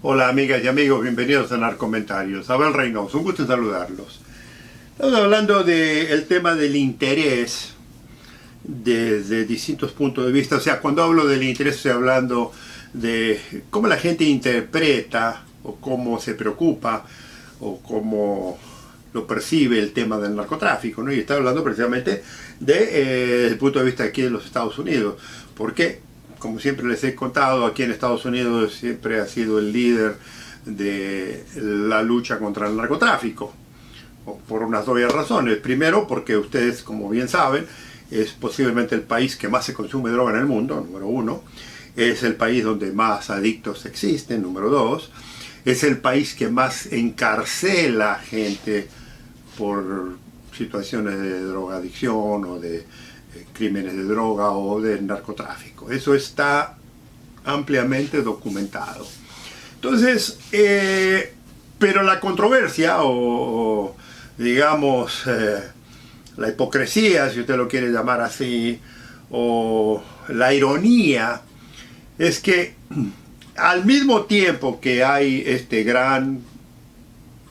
Hola amigas y amigos, bienvenidos a Narcomentarios. Abel Reynoso, un gusto en saludarlos. Estamos hablando del tema del interés desde distintos puntos de vista. O sea, cuando hablo del interés estoy hablando de cómo la gente interpreta o cómo se preocupa o cómo lo percibe el tema del narcotráfico, ¿no? Y estoy hablando precisamente desde el punto de vista aquí de los Estados Unidos. ¿Por qué? Como siempre les he contado, aquí en Estados Unidos siempre ha sido el líder de la lucha contra el narcotráfico, por unas obvias razones. Primero, porque ustedes, como bien saben, es posiblemente el país que más se consume droga en el mundo, número uno. Es el país donde más adictos existen, número dos. Es el país que más encarcela gente por situaciones de drogadicción o de crímenes de droga o de narcotráfico. Eso está ampliamente documentado. Entonces, pero la controversia o digamos la hipocresía, si usted lo quiere llamar así, o la ironía, es que al mismo tiempo que hay este gran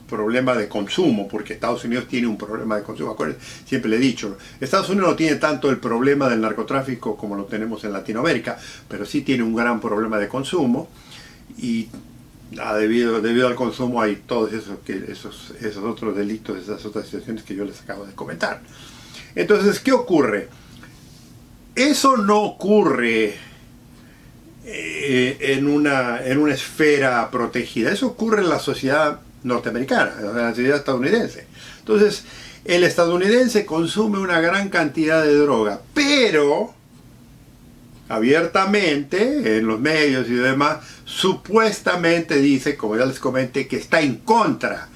problema de consumo, porque Estados Unidos tiene un problema de consumo. Acuérdense, siempre le he dicho, Estados Unidos no tiene tanto el problema del narcotráfico como lo tenemos en Latinoamérica, pero sí tiene un gran problema de consumo y debido al consumo hay todos esos otros delitos, esas otras situaciones que yo les acabo de comentar. Entonces, ¿qué ocurre? Eso no ocurre en una esfera protegida, eso ocurre en la sociedad norteamericana, en la sociedad estadounidense. Entonces, el estadounidense consume una gran cantidad de droga, pero abiertamente en los medios y demás, supuestamente dice, como ya les comenté, que está en contra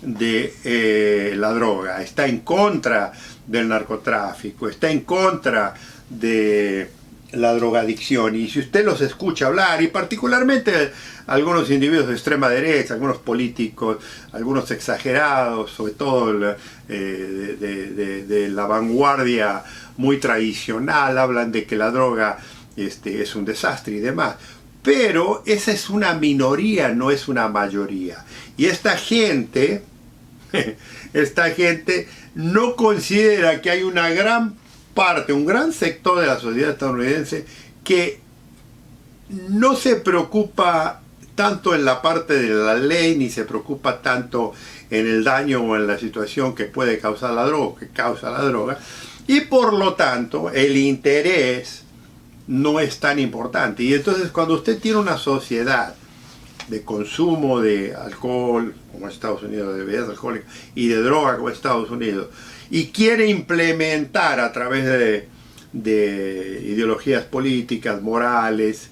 de la droga, está en contra del narcotráfico, está en contra de la drogadicción. Y si usted los escucha hablar, y particularmente algunos individuos de extrema derecha, algunos políticos, algunos exagerados, sobre todo de la vanguardia muy tradicional, hablan de que la droga es un desastre y demás. Pero esa es una minoría, no es una mayoría. Y esta gente no considera que hay una gran parte, un gran sector de la sociedad estadounidense que no se preocupa tanto en la parte de la ley, ni se preocupa tanto en el daño o en la situación que puede causar la droga, que causa la droga, y por lo tanto el interés no es tan importante. Y entonces cuando usted tiene una sociedad de consumo de alcohol, como Estados Unidos, de bebidas alcohólicas, y de droga, como Estados Unidos, y quiere implementar a través de ideologías políticas, morales,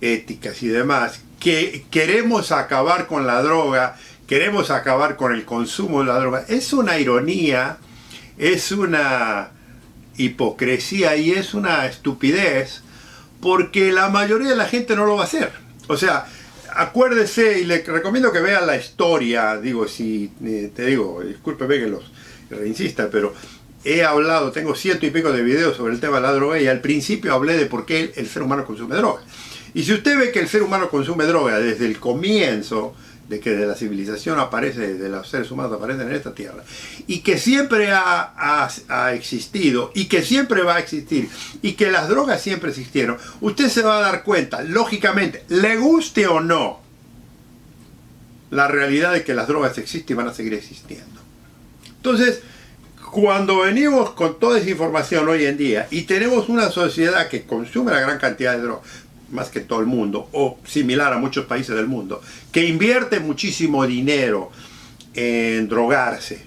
éticas y demás, que queremos acabar con la droga, queremos acabar con el consumo de la droga, es una ironía, es una hipocresía y es una estupidez, porque la mayoría de la gente no lo va a hacer. O sea, acuérdese, y le recomiendo que vea la historia, digo, si te digo, discúlpeme que los reinsista, pero he hablado, tengo 100 y pico de videos sobre el tema de la droga y al principio hablé de por qué el ser humano consume droga. Y si usted ve que el ser humano consume droga desde el comienzo, de que de la civilización aparece, de los seres humanos aparecen en esta tierra, y que siempre ha existido, y que siempre va a existir, y que las drogas siempre existieron, usted se va a dar cuenta, lógicamente, le guste o no, la realidad de que las drogas existen y van a seguir existiendo. Entonces, cuando venimos con toda esa información hoy en día y tenemos una sociedad que consume una gran cantidad de drogas, más que todo el mundo, o similar a muchos países del mundo, que invierte muchísimo dinero en drogarse,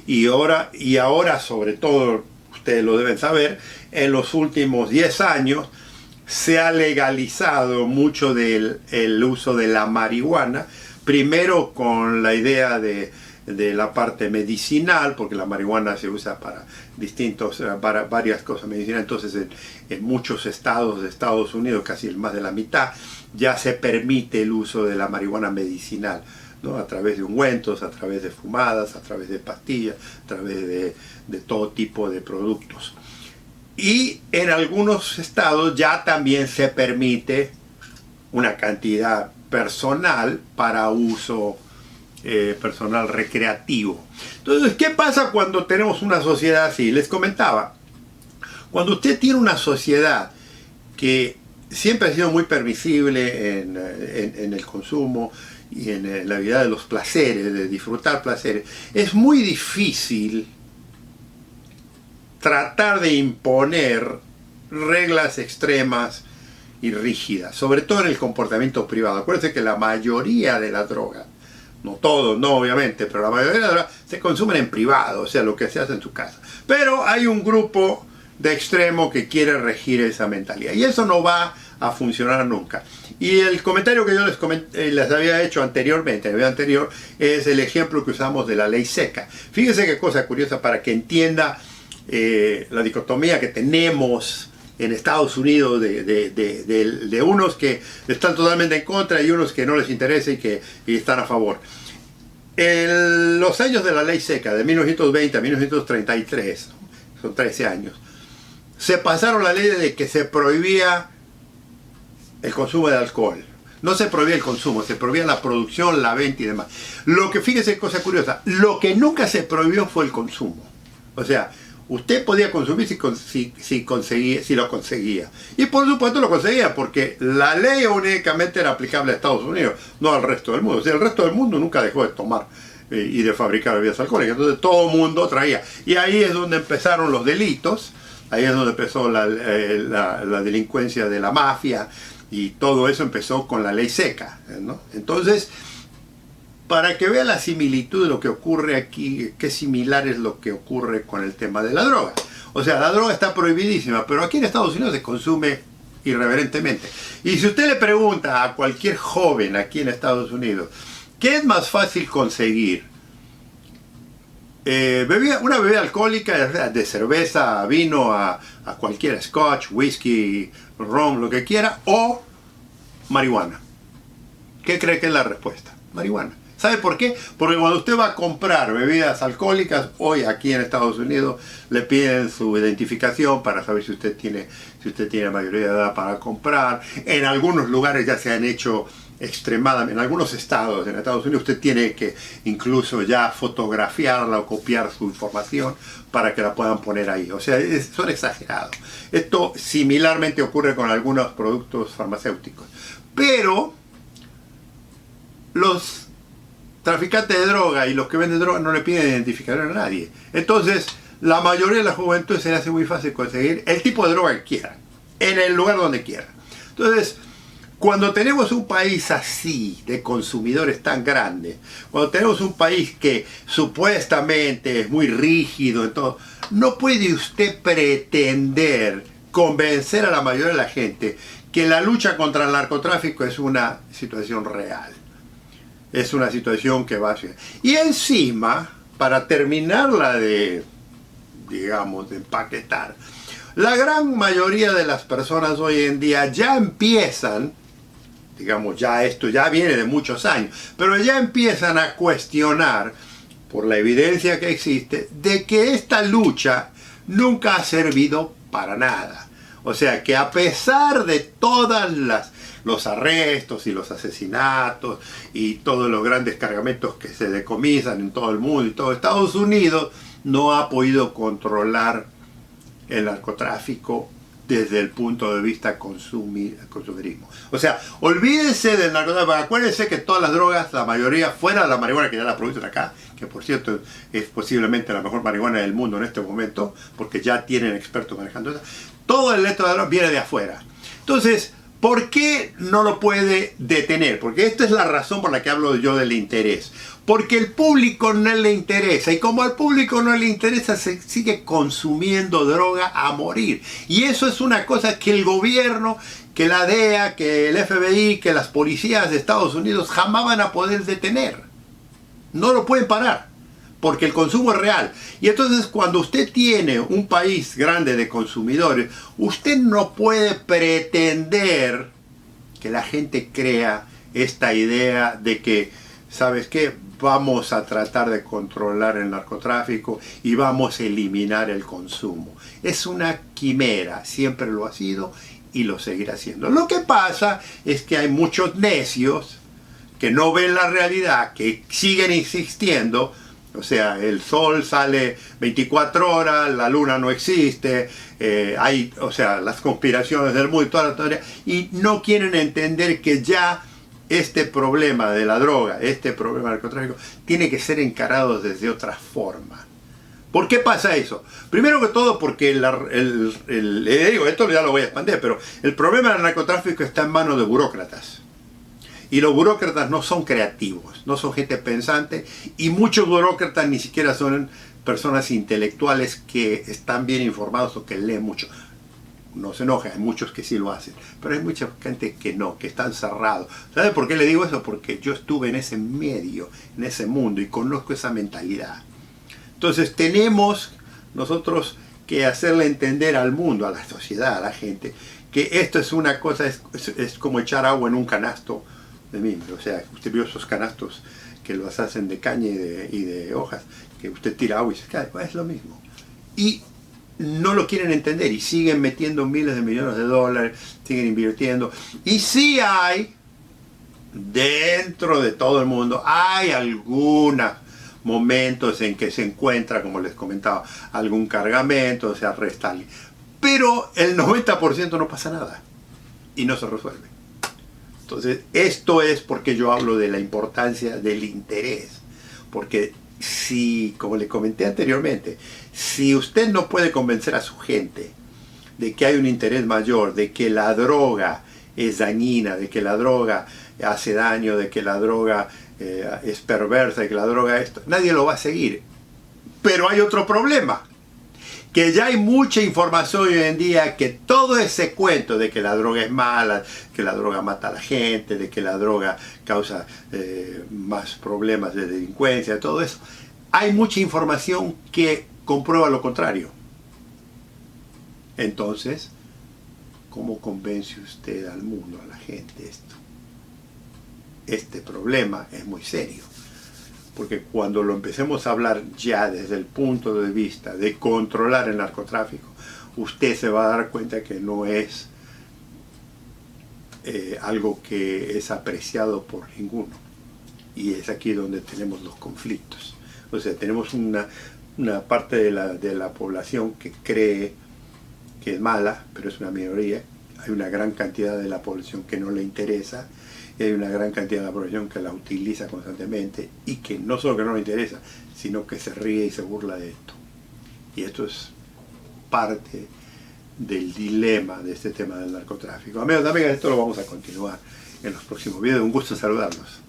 y ahora sobre todo, ustedes lo deben saber, en los últimos 10 años se ha legalizado mucho del uso de la marihuana, primero con la idea de la parte medicinal, porque la marihuana se usa para varias cosas medicinales. Entonces en muchos estados de Estados Unidos, casi más de la mitad, ya se permite el uso de la marihuana medicinal, ¿no? A través de ungüentos, a través de fumadas, a través de pastillas, a través de todo tipo de productos. Y en algunos estados ya también se permite una cantidad personal para uso personal recreativo. Entonces, ¿qué pasa cuando tenemos una sociedad así? Les comentaba, cuando usted tiene una sociedad que siempre ha sido muy permisible en el consumo y en la vida de los placeres, de disfrutar placeres, es muy difícil tratar de imponer reglas extremas y rígidas, sobre todo en el comportamiento privado. Acuérdense que la mayoría de las drogas, no todos, no obviamente, pero la mayoría de las drogas se consumen en privado, o sea, lo que se hace en su casa. Pero hay un grupo de extremo que quiere regir esa mentalidad, y eso no va a funcionar nunca. Y el comentario que yo les había hecho anteriormente, el video anterior, es el ejemplo que usamos de la ley seca. Fíjense qué cosa curiosa para que entienda la dicotomía que tenemos en Estados Unidos de unos que están totalmente en contra y unos que no les interesa y están a favor. En los años de la ley seca, de 1920 a 1933, son 13 años, se pasaron la ley de que se prohibía el consumo de alcohol. No se prohibía el consumo, se prohibía la producción, la venta y demás. Lo que, fíjese, cosa curiosa, lo que nunca se prohibió fue el consumo. O sea, usted podía consumir si lo conseguía. Y por supuesto lo conseguía, porque la ley únicamente era aplicable a Estados Unidos, no al resto del mundo. O sea, el resto del mundo nunca dejó de tomar y de fabricar bebidas alcohólicas. Entonces todo el mundo traía. Y ahí es donde empezaron los delitos, ahí es donde empezó la delincuencia de la mafia, y todo eso empezó con la ley seca, ¿no? Entonces, para que vea la similitud de lo que ocurre aquí, qué similar es lo que ocurre con el tema de la droga. O sea, la droga está prohibidísima, pero aquí en Estados Unidos se consume irreverentemente. Y si usted le pregunta a cualquier joven aquí en Estados Unidos, ¿qué es más fácil conseguir? Una bebida alcohólica, de cerveza, vino, a cualquier scotch, whisky, ron, lo que quiera, o marihuana. ¿Qué cree que es la respuesta? Marihuana. ¿Sabe por qué? Porque cuando usted va a comprar bebidas alcohólicas, hoy aquí en Estados Unidos le piden su identificación para saber si usted tiene mayoría de edad para comprar. En algunos lugares ya se han hecho extremadamente, en algunos estados en Estados Unidos usted tiene que incluso ya fotografiarla o copiar su información para que la puedan poner ahí. O sea, son exagerados. Esto similarmente ocurre con algunos productos farmacéuticos. Pero los traficantes de droga y los que venden droga no le piden identificación a nadie. Entonces, la mayoría de la juventud se le hace muy fácil conseguir el tipo de droga que quieran, en el lugar donde quieran. Entonces, cuando tenemos un país así, de consumidores tan grandes, cuando tenemos un país que supuestamente es muy rígido en todo, no puede usted pretender convencer a la mayoría de la gente que la lucha contra el narcotráfico es una situación real. Es una situación que va a ser. Y encima, para terminarla de, digamos, de empaquetar, la gran mayoría de las personas hoy en día ya empiezan, digamos, ya esto ya viene de muchos años, pero ya empiezan a cuestionar, por la evidencia que existe, de que esta lucha nunca ha servido para nada. O sea, que a pesar de todas los arrestos y los asesinatos y todos los grandes cargamentos que se decomisan en todo el mundo y todo Estados Unidos, no ha podido controlar el narcotráfico desde el punto de vista consumerismo. O sea, olvídense del narcotráfico, acuérdense que todas las drogas, la mayoría, fuera de la marihuana que ya la producen acá, que por cierto es posiblemente la mejor marihuana del mundo en este momento, porque ya tienen expertos manejando eso, todo el resto de drogas viene de afuera. Entonces, ¿por qué no lo puede detener? Porque esta es la razón por la que hablo yo del interés. Porque el público no le interesa. Y como al público no le interesa, se sigue consumiendo droga a morir. Y eso es una cosa que el gobierno, que la DEA, que el FBI, que las policías de Estados Unidos jamás van a poder detener. No lo pueden parar. Porque el consumo es real. Y entonces cuando usted tiene un país grande de consumidores, usted no puede pretender que la gente crea esta idea de que, ¿sabes qué? Vamos a tratar de controlar el narcotráfico y vamos a eliminar el consumo. Es una quimera, siempre lo ha sido y lo seguirá siendo. Lo que pasa es que hay muchos necios que no ven la realidad, que siguen insistiendo. O sea, el sol sale 24 horas, la luna no existe, hay, o sea, las conspiraciones del mundo, toda la teoría, y no quieren entender que ya este problema de la droga, este problema del narcotráfico, tiene que ser encarado desde otra forma. ¿Por qué pasa eso? Primero que todo porque digo, esto ya lo voy a expandir, pero el problema del narcotráfico está en manos de burócratas. Y los burócratas no son creativos, no son gente pensante, y muchos burócratas ni siquiera son personas intelectuales que están bien informados o que leen mucho. No se enoja, hay muchos que sí lo hacen, pero hay mucha gente que no, que están cerrados. ¿Sabe por qué le digo eso? Porque yo estuve en ese medio, en ese mundo, y conozco esa mentalidad. Entonces tenemos nosotros que hacerle entender al mundo, a la sociedad, a la gente, que esto es una cosa, es como echar agua en un canasto de mimbre. O sea, usted vio esos canastos que los hacen de caña y de hojas, que usted tira agua y se cae, pues es lo mismo. Y no lo quieren entender y siguen metiendo miles de millones de dólares, siguen invirtiendo. Y sí hay, dentro de todo el mundo, hay algunos momentos en que se encuentra, como les comentaba, algún cargamento, se arresta alguien. Pero el 90% no pasa nada y no se resuelve. Entonces, esto es porque yo hablo de la importancia del interés. Porque si, como le comenté anteriormente, si usted no puede convencer a su gente de que hay un interés mayor, de que la droga es dañina, de que la droga hace daño, de que la droga es perversa, de que la droga esto, nadie lo va a seguir. Pero hay otro problema, que ya hay mucha información hoy en día que todo ese cuento de que la droga es mala, que la droga mata a la gente, de que la droga causa más problemas de delincuencia, todo eso, hay mucha información que comprueba lo contrario. Entonces, ¿cómo convence usted al mundo, a la gente esto? Este problema es muy serio. Porque cuando lo empecemos a hablar ya desde el punto de vista de controlar el narcotráfico, usted se va a dar cuenta que no es algo que es apreciado por ninguno. Y es aquí donde tenemos los conflictos. O sea, tenemos una parte de la población que cree que es mala, pero es una minoría. Hay una gran cantidad de la población que no le interesa. Y hay una gran cantidad de la población que la utiliza constantemente y que no solo que no le interesa, sino que se ríe y se burla de esto. Y esto es parte del dilema de este tema del narcotráfico. Amigos y amigas, esto lo vamos a continuar en los próximos videos. Un gusto saludarlos.